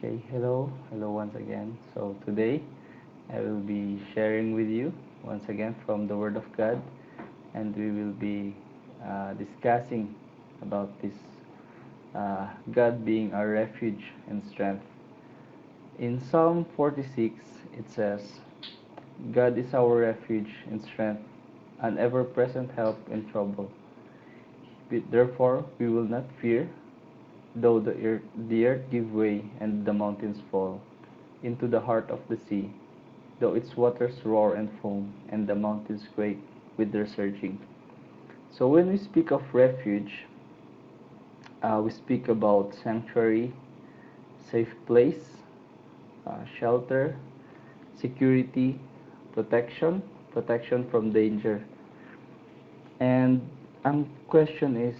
Okay, hello once again. So today I will be sharing with you once again from the Word of God, and we will be discussing about this God being our refuge and strength. In Psalm 46, it says, God is our refuge and strength, an ever present help in trouble. Therefore, we will not fear, though the earth give way and the mountains fall into the heart of the sea, though its waters roar and foam, and the mountains quake with their surging. So when we speak of refuge, we speak about sanctuary, safe place, shelter, security, protection from danger. And ang question is,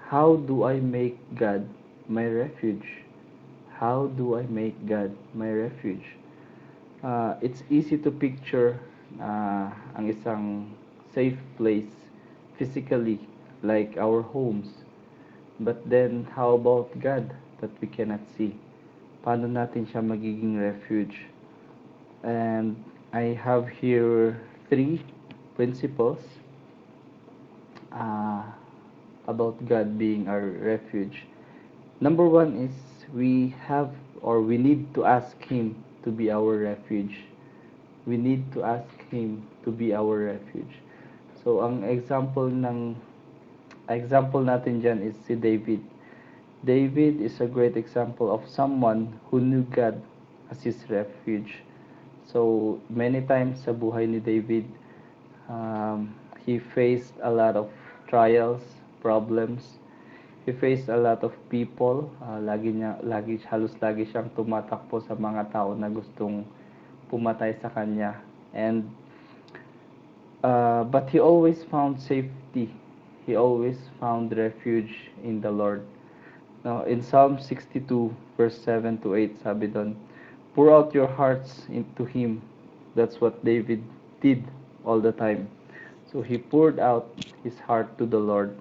how do I make God my refuge? How do I make God my refuge? It's easy to picture ang isang safe place physically, like our homes. But then, how about God that we cannot see? Paano natin siya magiging refuge? And I have here three principles uh, about God being our refuge. Number one is we need to ask Him to be our refuge. We need to ask Him to be our refuge. So, ang example natin dyan is si David. David is a great example of someone who knew God as his refuge. So, many times sa buhay ni David, he faced a lot of trials, problems. He faced a lot of people. Halos lagi siyang tumatakbo sa mga tao na gustong pumatay sa kanya. But he always found safety. He always found refuge in the Lord. Now, in Psalm 62, verse 7 to 8, sabi doon, pour out your hearts into Him. That's what David did all the time. So he poured out his heart to the Lord.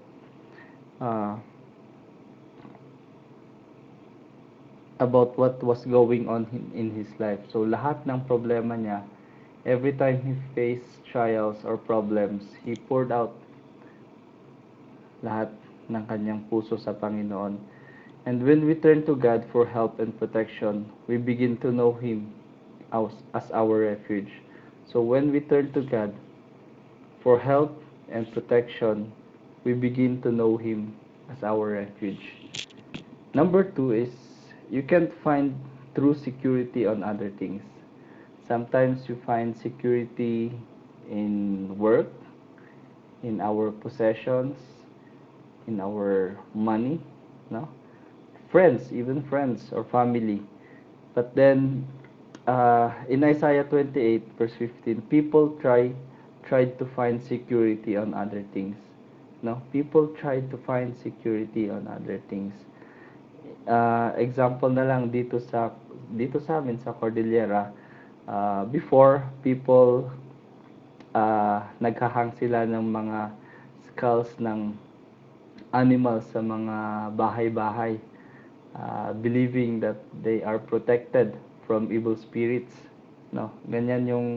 About what was going on in his life. So lahat ng problema niya, every time he faced trials or problems, he poured out lahat ng kanyang puso sa Panginoon. And when we turn to God for help and protection, we begin to know Him as our refuge. So when we turn to God for help and protection, we begin to know Him as our refuge. Number two is, you can't find true security on other things. Sometimes you find security in work, in our possessions, in our money, no? Even friends or family. But then, in Isaiah 28, verse 15, people tried to find security on other things. No? People tried to find security on other things. Example na lang dito sa amin sa Cordillera, before people naghahang sila ng mga skulls ng animals sa mga bahay-bahay, believing that they are protected from evil spirits, no? Ganyan yung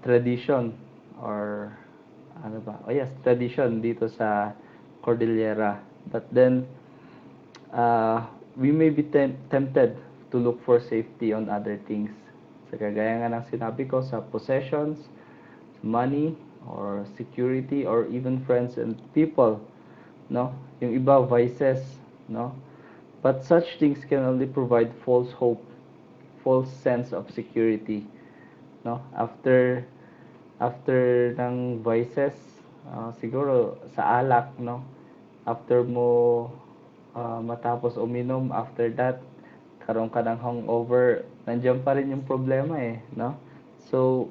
tradition, or ano ba? Oh yes, tradition dito sa Cordillera. But then we may be tempted to look for safety on other things. Sa kagaya nga ng sinabi ko, sa possessions, money, or security, or even friends and people, no? Yung iba, vices, no? But such things can only provide false hope, false sense of security, no? After ng vices, siguro sa alak, no? After mo matapos uminom, after that, karoon ka ng hangover, nandiyan pa rin yung problema no? So,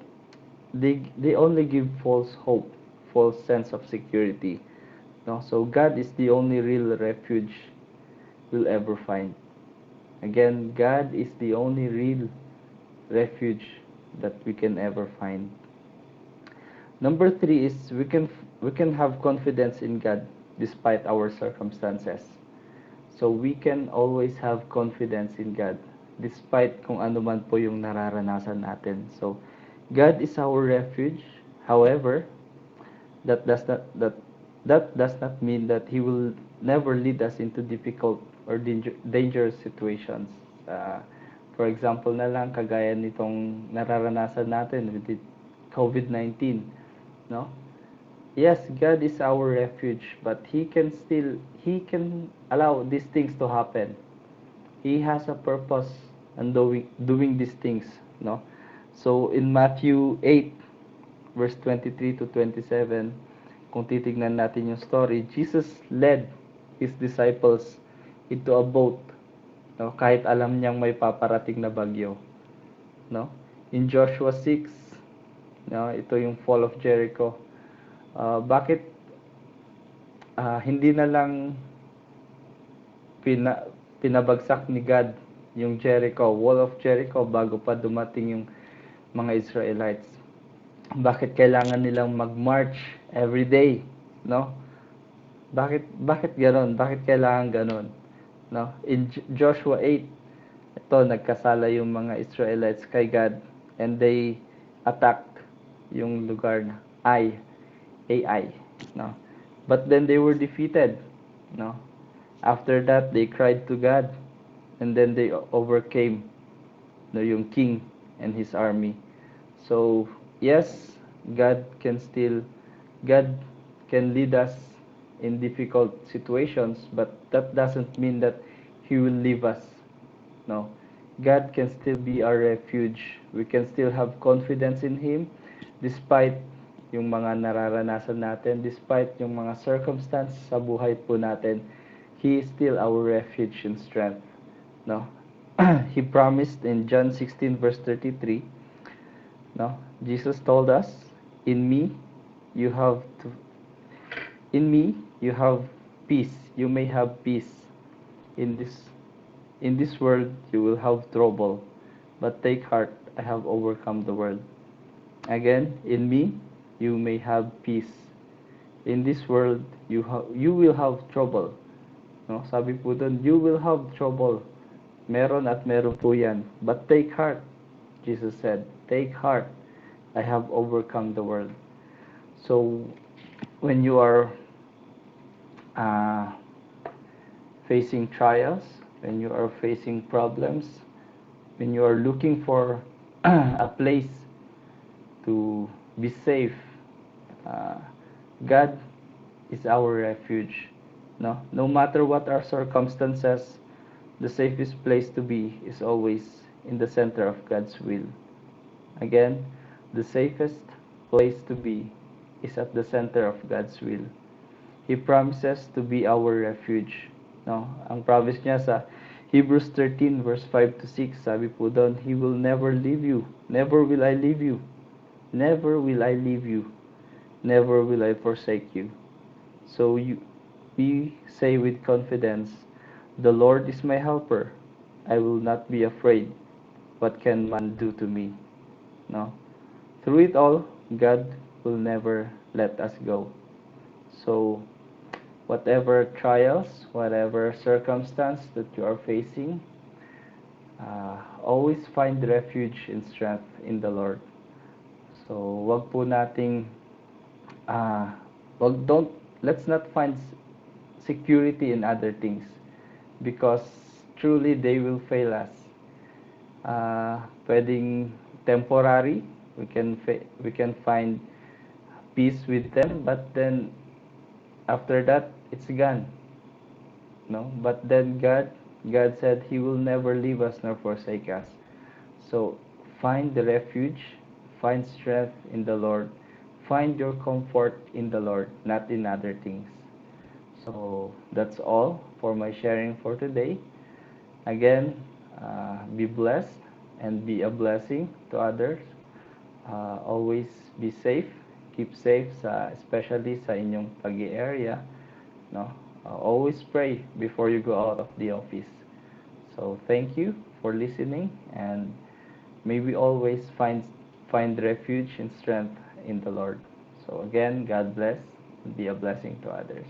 they only give false hope, false sense of security, no? So, God is the only real refuge we'll ever find. Again, God is the only real refuge that we can ever find. Number three is, we can have confidence in God despite our circumstances. So we can always have confidence in God despite kung ano man po yung nararanasan natin. So God is our refuge. However, that does not that that does not mean that He will never lead us into difficult or dangerous situations. Uh, for example na lang, kagaya nitong nararanasan natin with the COVID-19, no? Yes, God is our refuge, but He can allow these things to happen. He has a purpose in doing these things, no? So in Matthew 8 verse 23 to 27, kung titignan natin yung story, Jesus led his disciples into a boat, no? Kahit alam niyang may paparating na bagyo, no? In Joshua 6, no, ito yung fall of Jericho. Bakit hindi na lang pinabagsak ni God yung Jericho, wall of Jericho, bago pa dumating yung mga Israelites? Bakit kailangan nilang mag-march every day, no? Bakit ganoon? Bakit kailangan ganoon, no? In Joshua 8, ito nagkasala yung mga Israelites kay God, and they attacked yung lugar na Ai, no? But then they were defeated, no? After that, they cried to God, and then they overcame, no, yung king and his army. So yes, God can lead us in difficult situations, but that doesn't mean that He will leave us. No, God can still be our refuge. We can still have confidence in Him despite yung mga nararanasan natin, despite yung mga circumstance sa buhay po natin. He is still our refuge and strength. No, He promised in John 16 verse 33. No, Jesus told us, "In me, you have to. In me, you have peace. You may have peace. In this world, you will have trouble, but take heart. I have overcome the world." Again, in me, you may have peace. In this world, you will have trouble. No, sabi po doon, you will have trouble. Meron at meron po yan. But take heart, Jesus said. Take heart. I have overcome the world. So, when you are facing trials, when you are facing problems, when you are looking for a place to be safe, God is our refuge. No matter what our circumstances, the safest place to be is always in the center of God's will. Again, the safest place to be is at the center of God's will. He promises to be our refuge. No, ang promise niya sa Hebrews 13 verse 5 to 6, sabi po doon, He will never leave you. Never will I leave you. Never will I leave you. Never will I forsake you. So we say with confidence, the Lord is my helper. I will not be afraid. What can man do to me? No. Through it all, God will never let us go. So, whatever trials, whatever circumstance that you are facing, always find refuge and strength in the Lord. So, wag po nating let's not find security in other things, because truly they will fail us. Pwedeng temporary, we can find peace with them, but then after that it's gone. No, but then God said He will never leave us nor forsake us. So find the refuge, find strength in the Lord, find your comfort in the Lord, not in other things. So that's all for my sharing for today. Again, be blessed and be a blessing to others. Always be safe, keep safe, especially sa inyong pag-area. No? Always pray before you go out of the office. So thank you for listening, and may we always find refuge and strength in the Lord. So again, God bless and be a blessing to others.